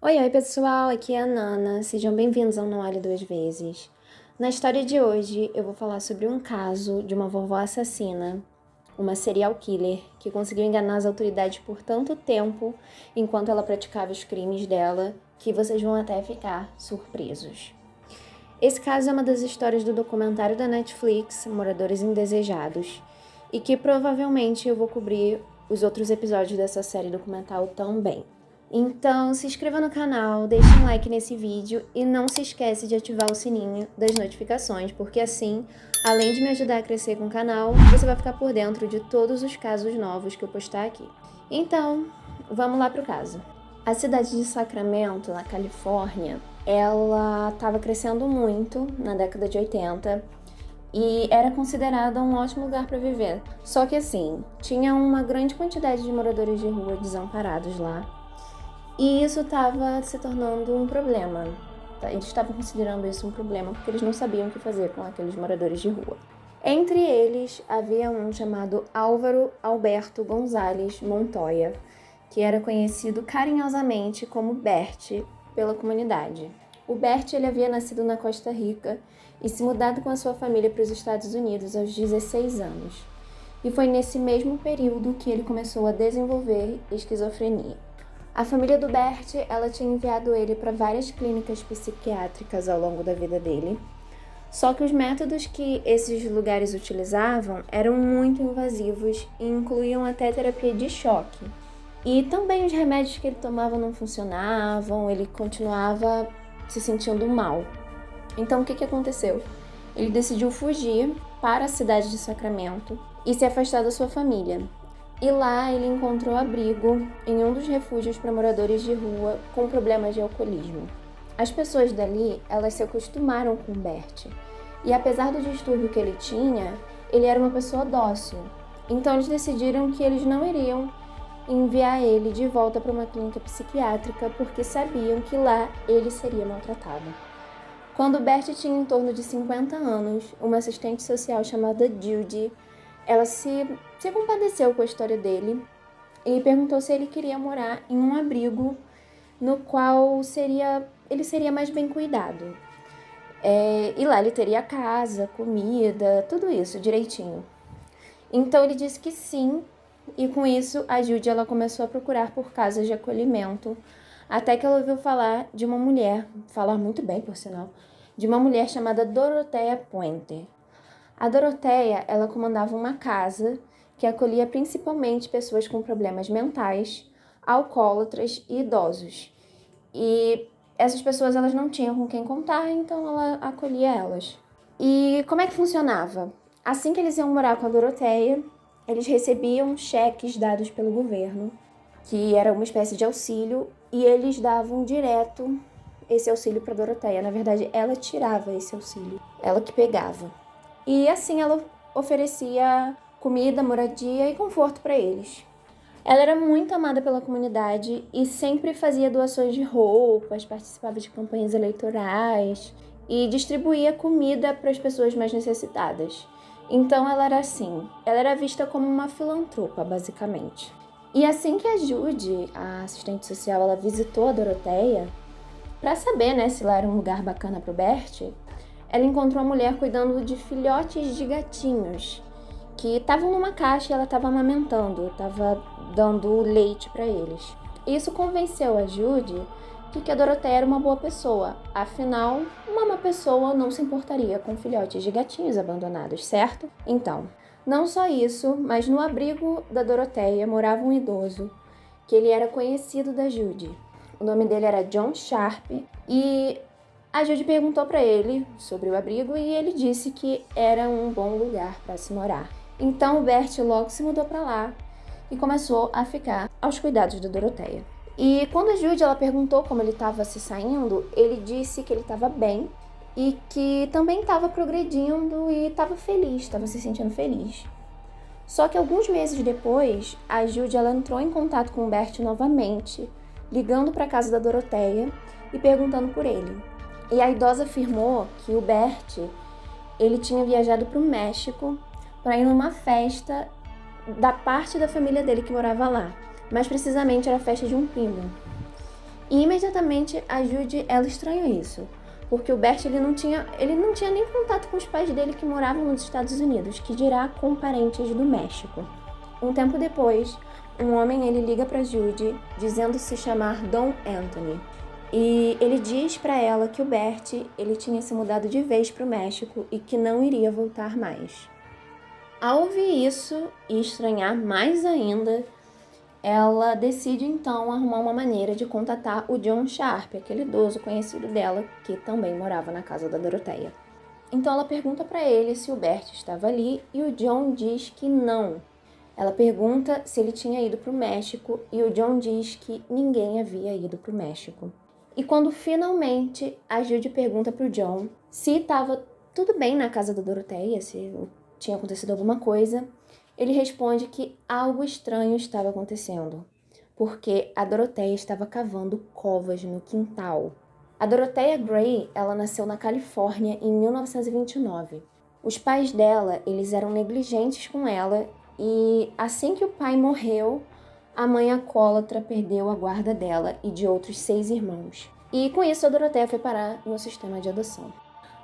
Oi, pessoal, aqui é a Nana, sejam bem-vindos ao Não Olhe Duas Vezes. Na história de hoje, eu vou falar sobre um caso de uma vovó assassina, uma serial killer, que conseguiu enganar as autoridades por tanto tempo enquanto ela praticava os crimes dela, que vocês vão até ficar surpresos. Esse caso é uma das histórias do documentário da Netflix, Moradores Indesejados, e que provavelmente eu vou cobrir os outros episódios dessa série documental também. Então, se inscreva no canal, deixe um like nesse vídeo e não se esquece de ativar o sininho das notificações, porque assim, além de me ajudar a crescer com o canal, você vai ficar por dentro de todos os casos novos que eu postar aqui. Então, vamos lá pro caso. A cidade de Sacramento, na Califórnia, ela estava crescendo muito na década de 80 e era considerada um ótimo lugar para viver. Só que assim, tinha uma grande quantidade de moradores de rua desamparados lá. E isso estava se tornando um problema. Eles estavam considerando isso um problema porque eles não sabiam o que fazer com aqueles moradores de rua. Entre eles, havia um chamado Álvaro Alberto Gonzalez Montoya, que era conhecido carinhosamente como Bert pela comunidade. O Bert ele havia nascido na Costa Rica e se mudado com a sua família para os Estados Unidos aos 16 anos. E foi nesse mesmo período que ele começou a desenvolver esquizofrenia. A família do Bert, ela tinha enviado ele para várias clínicas psiquiátricas ao longo da vida dele, só que os métodos que esses lugares utilizavam eram muito invasivos e incluíam até terapia de choque. E também os remédios que ele tomava não funcionavam, ele continuava se sentindo mal. Então o que aconteceu? Ele decidiu fugir para a cidade de Sacramento e se afastar da sua família. E lá ele encontrou abrigo em um dos refúgios para moradores de rua com problemas de alcoolismo. As pessoas dali, elas se acostumaram com Bert. E apesar do distúrbio que ele tinha, ele era uma pessoa dócil. Então eles decidiram que eles não iriam enviar ele de volta para uma clínica psiquiátrica porque sabiam que lá ele seria maltratado. Quando Bert tinha em torno de 50 anos, uma assistente social chamada Judy, ela se compadeceu com a história dele e perguntou se ele queria morar em um abrigo no qual ele seria mais bem cuidado. E lá ele teria casa, comida, tudo isso direitinho. Então ele disse que sim, e com isso a Judy ela começou a procurar por casas de acolhimento, até que ela ouviu falar de uma mulher, falar muito bem por sinal, de uma mulher chamada Dorothea Puente. A Dorothea, ela comandava uma casa que acolhia principalmente pessoas com problemas mentais, alcoólatras e idosos. E essas pessoas elas não tinham com quem contar, então ela acolhia elas. E como é que funcionava? Assim que eles iam morar com a Dorothea, eles recebiam cheques dados pelo governo, que era uma espécie de auxílio, e eles davam direto esse auxílio para a Dorothea. Na verdade, ela tirava esse auxílio, ela que pegava. E assim ela oferecia comida, moradia e conforto para eles. Ela era muito amada pela comunidade e sempre fazia doações de roupas, participava de campanhas eleitorais e distribuía comida para as pessoas mais necessitadas. Então ela era assim, ela era vista como uma filantropa, basicamente. E assim que a Judy, a assistente social, ela visitou a Dorothea, para saber, né, se lá era um lugar bacana para o Bert, ela encontrou a mulher cuidando de filhotes de gatinhos que estavam numa caixa e ela estava amamentando, estava dando leite para eles. Isso convenceu a Judy de que a Dorothea era uma boa pessoa. Afinal, uma pessoa não se importaria com filhotes de gatinhos abandonados, certo? Então, não só isso, mas no abrigo da Dorothea morava um idoso que ele era conhecido da Judy. O nome dele era John Sharp e a Judy perguntou para ele sobre o abrigo e ele disse que era um bom lugar para se morar. Então o Bert logo se mudou para lá e começou a ficar aos cuidados da Dorothea. E quando a Judy ela perguntou como ele estava se saindo, ele disse que ele estava bem e que também estava progredindo e estava feliz, estava se sentindo feliz. Só que alguns meses depois, a Judy ela entrou em contato com o Bert novamente, ligando para a casa da Dorothea e perguntando por ele. E a idosa afirmou que o Bert ele tinha viajado para o México para ir numa festa da parte da família dele que morava lá. Mais precisamente era a festa de um primo. E imediatamente a Judy, ela estranhou isso, porque o Bert ele não tinha nem contato com os pais dele que moravam nos Estados Unidos, que dirá com parentes do México. Um tempo depois, um homem ele liga para Judy dizendo se chamar Don Anthony. E ele diz para ela que o Bert ele tinha se mudado de vez para o México e que não iria voltar mais. Ao ouvir isso e estranhar mais ainda, ela decide então arrumar uma maneira de contatar o John Sharp, aquele idoso conhecido dela que também morava na casa da Doroteia. Então ela pergunta para ele se o Bert estava ali e o John diz que não. Ela pergunta se ele tinha ido para o México e o John diz que ninguém havia ido para o México. E quando finalmente a Judy pergunta para o John se estava tudo bem na casa da Doroteia, se tinha acontecido alguma coisa, ele responde que algo estranho estava acontecendo, porque a Doroteia estava cavando covas no quintal. A Doroteia Gray, ela nasceu na Califórnia em 1929. Os pais dela, eles eram negligentes com ela e assim que o pai morreu, a mãe alcoólatra perdeu a guarda dela e de outros 6 irmãos. E com isso a Doroteia foi parar no sistema de adoção.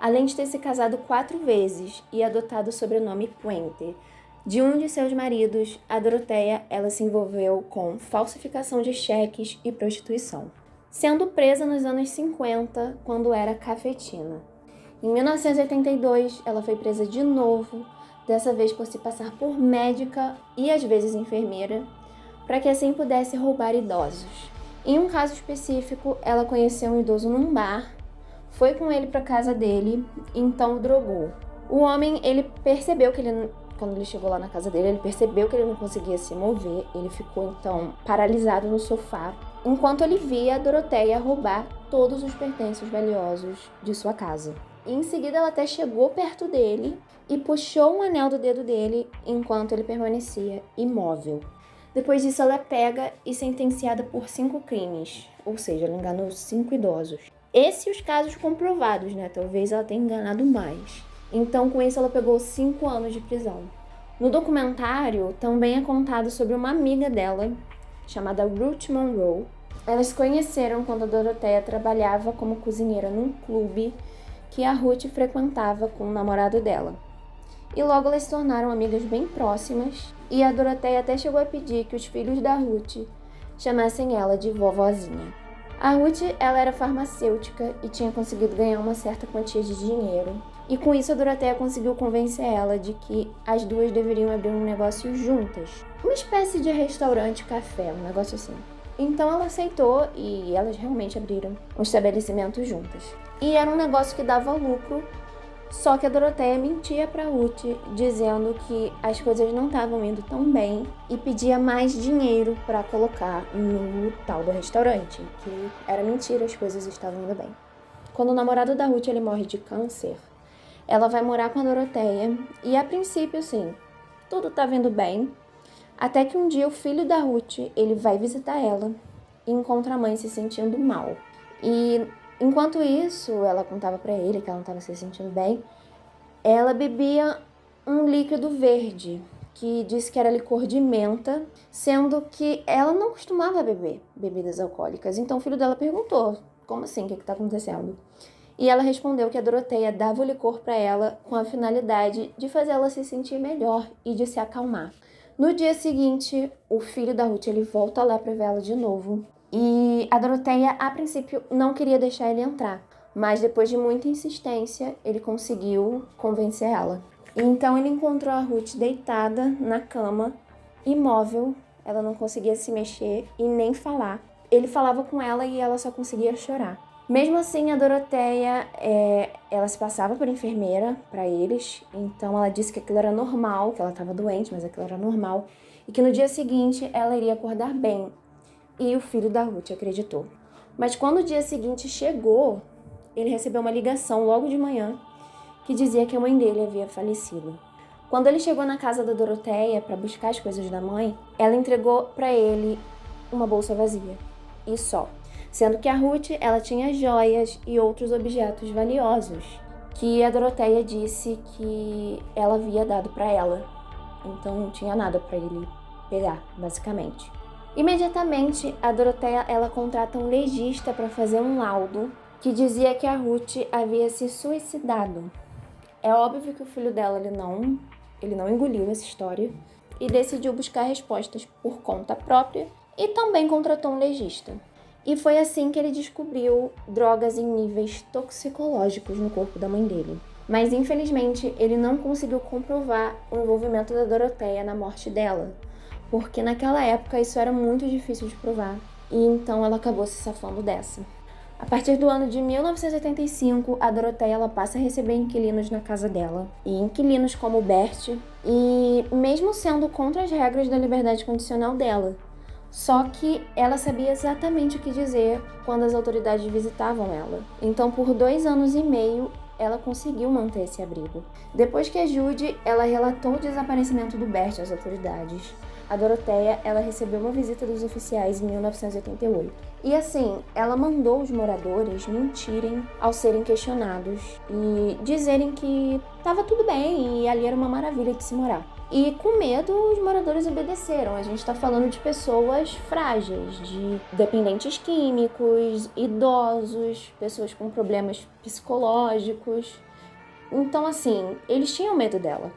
Além de ter se casado 4 vezes e adotado o sobrenome Puente, de um de seus maridos, a Doroteia ela se envolveu com falsificação de cheques e prostituição, sendo presa nos anos 50, quando era cafetina. Em 1982, ela foi presa de novo, dessa vez por se passar por médica e às vezes enfermeira, para que assim pudesse roubar idosos. Em um caso específico, ela conheceu um idoso num bar, foi com ele para casa dele e então o drogou. O homem, ele percebeu que quando ele chegou lá na casa dele, ele percebeu que ele não conseguia se mover, ele ficou então paralisado no sofá, enquanto ele via a Doroteia roubar todos os pertences valiosos de sua casa. E em seguida ela até chegou perto dele e puxou um anel do dedo dele enquanto ele permanecia imóvel. Depois disso, ela é pega e sentenciada por 5 crimes, ou seja, ela enganou 5 idosos. Esses os casos comprovados, né? Talvez ela tenha enganado mais. Então, com isso, ela pegou 5 anos de prisão. No documentário, também é contado sobre uma amiga dela, chamada Ruth Monroe. Elas se conheceram quando a Doroteia trabalhava como cozinheira num clube que a Ruth frequentava com o namorado dela. E logo elas se tornaram amigas bem próximas, e a Doroteia até chegou a pedir que os filhos da Ruth chamassem ela de vovozinha. A Ruth, ela era farmacêutica e tinha conseguido ganhar uma certa quantia de dinheiro, e com isso a Doroteia conseguiu convencer ela de que as duas deveriam abrir um negócio juntas, uma espécie de restaurante-café, um negócio assim. Então ela aceitou e elas realmente abriram um estabelecimento juntas. E era um negócio que dava lucro. Só que a Doroteia mentia para Ruth, dizendo que as coisas não estavam indo tão bem e pedia mais dinheiro para colocar no tal do restaurante, que era mentira, as coisas estavam indo bem. Quando o namorado da Ruth ele morre de câncer, ela vai morar com a Doroteia e a princípio, sim, tudo tá indo bem, até que um dia o filho da Ruth ele vai visitar ela e encontra a mãe se sentindo mal. E enquanto isso, ela contava pra ele que ela não estava se sentindo bem. Ela bebia um líquido verde, que disse que era licor de menta, sendo que ela não costumava beber bebidas alcoólicas. Então o filho dela perguntou, como assim, o que está acontecendo? E ela respondeu que a Doroteia dava o licor para ela com a finalidade de fazer ela se sentir melhor e de se acalmar. No dia seguinte, o filho da Ruth ele volta lá para ver ela de novo. E a Doroteia, a princípio, não queria deixar ele entrar, mas depois de muita insistência, ele conseguiu convencer ela. E então ele encontrou a Ruth deitada na cama, imóvel, ela não conseguia se mexer e nem falar. Ele falava com ela e ela só conseguia chorar. Mesmo assim, a Doroteia, ela se passava por enfermeira para eles, então ela disse que aquilo era normal, que ela estava doente, mas aquilo era normal, e que no dia seguinte ela iria acordar bem. E o filho da Ruth acreditou. Mas quando o dia seguinte chegou, ele recebeu uma ligação logo de manhã que dizia que a mãe dele havia falecido. Quando ele chegou na casa da Doroteia para buscar as coisas da mãe, ela entregou para ele uma bolsa vazia. E só. Sendo que a Ruth, ela tinha joias e outros objetos valiosos que a Doroteia disse que ela havia dado para ela. Então não tinha nada para ele pegar, basicamente. Imediatamente, a Doroteia ela contrata um legista para fazer um laudo que dizia que a Ruth havia se suicidado. É óbvio que o filho dela ele não engoliu essa história e decidiu buscar respostas por conta própria e também contratou um legista. E foi assim que ele descobriu drogas em níveis toxicológicos no corpo da mãe dele. Mas infelizmente ele não conseguiu comprovar o envolvimento da Doroteia na morte dela, porque naquela época isso era muito difícil de provar, e então ela acabou se safando dessa. A partir do ano de 1985, a Doroteia ela passa a receber inquilinos na casa dela, e inquilinos como o Bert, e mesmo sendo contra as regras da liberdade condicional dela. Só que ela sabia exatamente o que dizer quando as autoridades visitavam ela. Então, por 2 anos e meio, ela conseguiu manter esse abrigo. Depois que a Judy, ela relatou o desaparecimento do Bert às autoridades, a Doroteia, ela recebeu uma visita dos oficiais em 1988. E assim, ela mandou os moradores mentirem ao serem questionados e dizerem que estava tudo bem e ali era uma maravilha de se morar. E com medo, os moradores obedeceram. A gente está falando de pessoas frágeis, de dependentes químicos, idosos, pessoas com problemas psicológicos. Então, assim, eles tinham medo dela.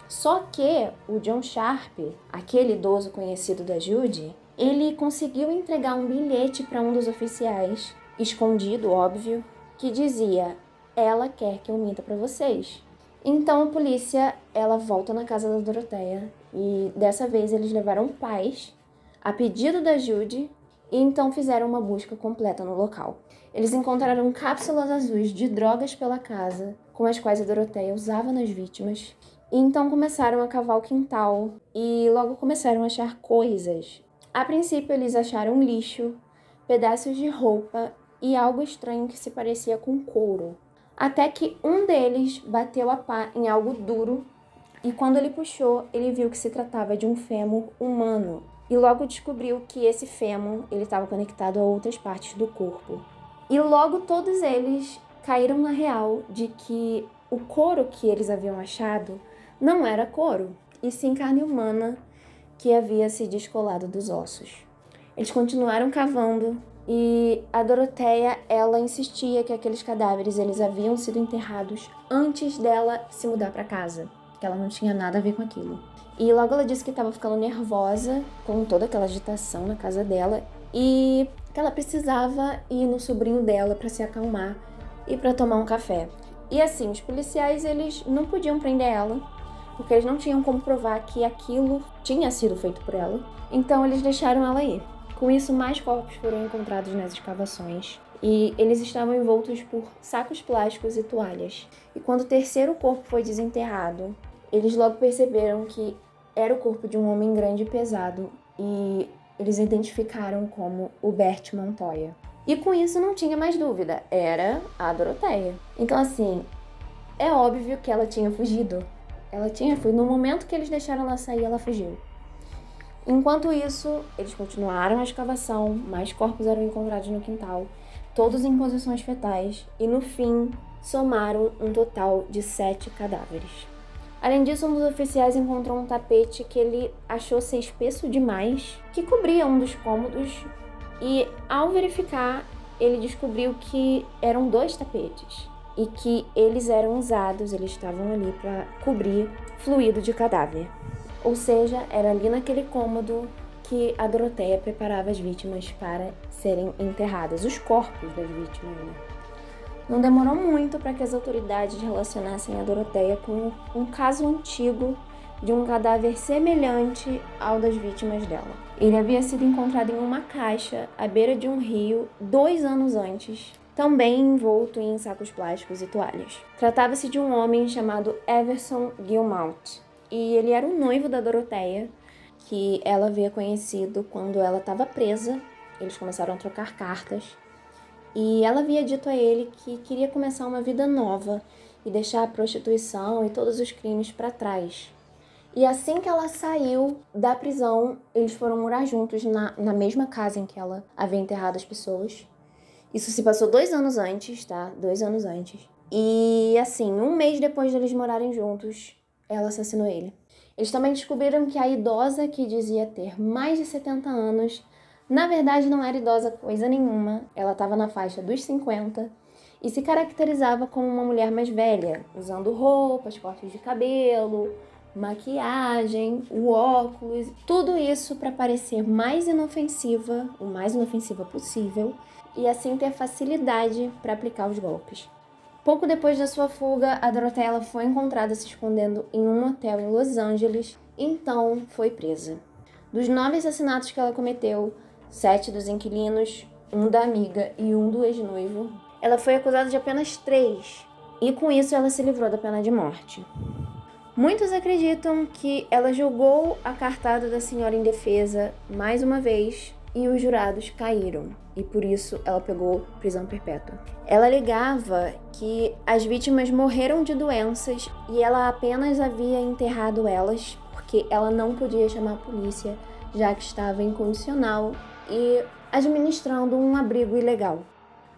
Só que o John Sharp, aquele idoso conhecido da Judy, ele conseguiu entregar um bilhete para um dos oficiais, escondido, óbvio, que dizia: ela quer que eu minta para vocês. Então a polícia, ela volta na casa da Doroteia e dessa vez eles levaram pais a pedido da Judy e então fizeram uma busca completa no local. Eles encontraram cápsulas azuis de drogas pela casa, com as quais a Doroteia usava nas vítimas. E então começaram a cavar o quintal e logo começaram a achar coisas. A princípio eles acharam lixo, pedaços de roupa e algo estranho que se parecia com couro. Até que um deles bateu a pá em algo duro e quando ele puxou, ele viu que se tratava de um fêmur humano. E logo descobriu que esse fêmur estava conectado a outras partes do corpo. E logo todos eles caíram na real de que o couro que eles haviam achado não era couro, e sim carne humana que havia se descolado dos ossos. Eles continuaram cavando e a Doroteia, ela insistia que aqueles cadáveres eles haviam sido enterrados antes dela se mudar para casa, que ela não tinha nada a ver com aquilo. E logo ela disse que estava ficando nervosa com toda aquela agitação na casa dela e que ela precisava ir no sobrinho dela para se acalmar e para tomar um café. E assim, os policiais eles não podiam prender ela, porque eles não tinham como provar que aquilo tinha sido feito por ela. Então eles deixaram ela ir. Com isso, mais corpos foram encontrados nas escavações e eles estavam envoltos por sacos plásticos e toalhas. E quando o terceiro corpo foi desenterrado, eles logo perceberam que era o corpo de um homem grande e pesado e eles identificaram como o Bert Montoya. E com isso não tinha mais dúvida, era a Doroteia. Então assim, é óbvio que ela tinha fugido. Ela tinha fugido. No momento que eles deixaram ela sair, ela fugiu. Enquanto isso, eles continuaram a escavação, mais corpos eram encontrados no quintal, todos em posições fetais, e no fim, somaram um total de 7 cadáveres. Além disso, um dos oficiais encontrou um tapete que ele achou ser espesso demais, que cobria um dos cômodos, e ao verificar, ele descobriu que eram 2 tapetes. E que eles eram usados, eles estavam ali para cobrir fluido de cadáver. Ou seja, era ali naquele cômodo que a Doroteia preparava as vítimas para serem enterradas, os corpos das vítimas, né? Não demorou muito para que as autoridades relacionassem a Doroteia com um caso antigo de um cadáver semelhante ao das vítimas dela. Ele havia sido encontrado em uma caixa à beira de um rio 2 anos antes, também envolto em sacos plásticos e toalhas. Tratava-se de um homem chamado Everson Guillemot, e ele era um noivo da Doroteia, que ela havia conhecido quando ela estava presa. Eles começaram a trocar cartas, e ela havia dito a ele que queria começar uma vida nova e deixar a prostituição e todos os crimes para trás. E assim que ela saiu da prisão, eles foram morar juntos na mesma casa em que ela havia enterrado as pessoas. Isso se passou 2 anos antes, tá? 2 anos antes. E assim, 1 mês depois deles morarem juntos, ela assassinou ele. Eles também descobriram que a idosa, que dizia ter mais de 70 anos, na verdade não era idosa coisa nenhuma, ela estava na faixa dos 50 e se caracterizava como uma mulher mais velha, usando roupas, cortes de cabelo, maquiagem, o óculos, tudo isso para parecer mais inofensiva, o mais inofensiva possível, e assim ter facilidade para aplicar os golpes. Pouco depois da sua fuga, a Dorothea foi encontrada se escondendo em um hotel em Los Angeles, então foi presa. Dos 9 assassinatos que ela cometeu, 7 dos inquilinos, 1 da amiga e 1 do ex-noivo, ela foi acusada de apenas 3, e com isso ela se livrou da pena de morte. Muitos acreditam que ela jogou a cartada da senhora indefesa mais uma vez e os jurados caíram, e por isso ela pegou prisão perpétua. Ela alegava que as vítimas morreram de doenças e ela apenas havia enterrado elas porque ela não podia chamar a polícia, já que estava incondicional e administrando um abrigo ilegal.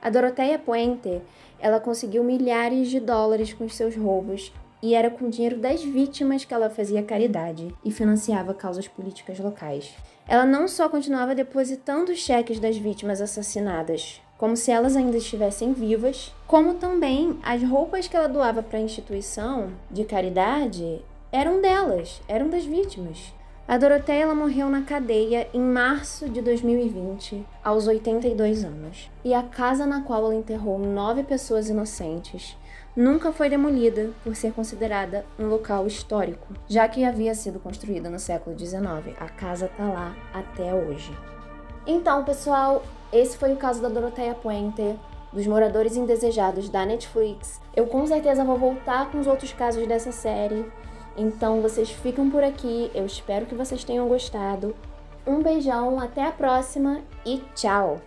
A Dorothea Puente, ela conseguiu milhares de dólares com os seus roubos e era com o dinheiro das vítimas que ela fazia caridade e financiava causas políticas locais. Ela não só continuava depositando os cheques das vítimas assassinadas, como se elas ainda estivessem vivas, como também as roupas que ela doava para a instituição de caridade eram delas, eram das vítimas. A Dorothea morreu na cadeia em março de 2020, aos 82 anos. E a casa na qual ela enterrou 9 pessoas inocentes nunca foi demolida por ser considerada um local histórico, já que havia sido construída no século XIX. A casa está lá até hoje. Então, pessoal, esse foi o caso da Dorothea Puente, dos moradores indesejados da Netflix. Eu com certeza vou voltar com os outros casos dessa série. Então vocês ficam por aqui, eu espero que vocês tenham gostado. Um beijão, até a próxima e tchau!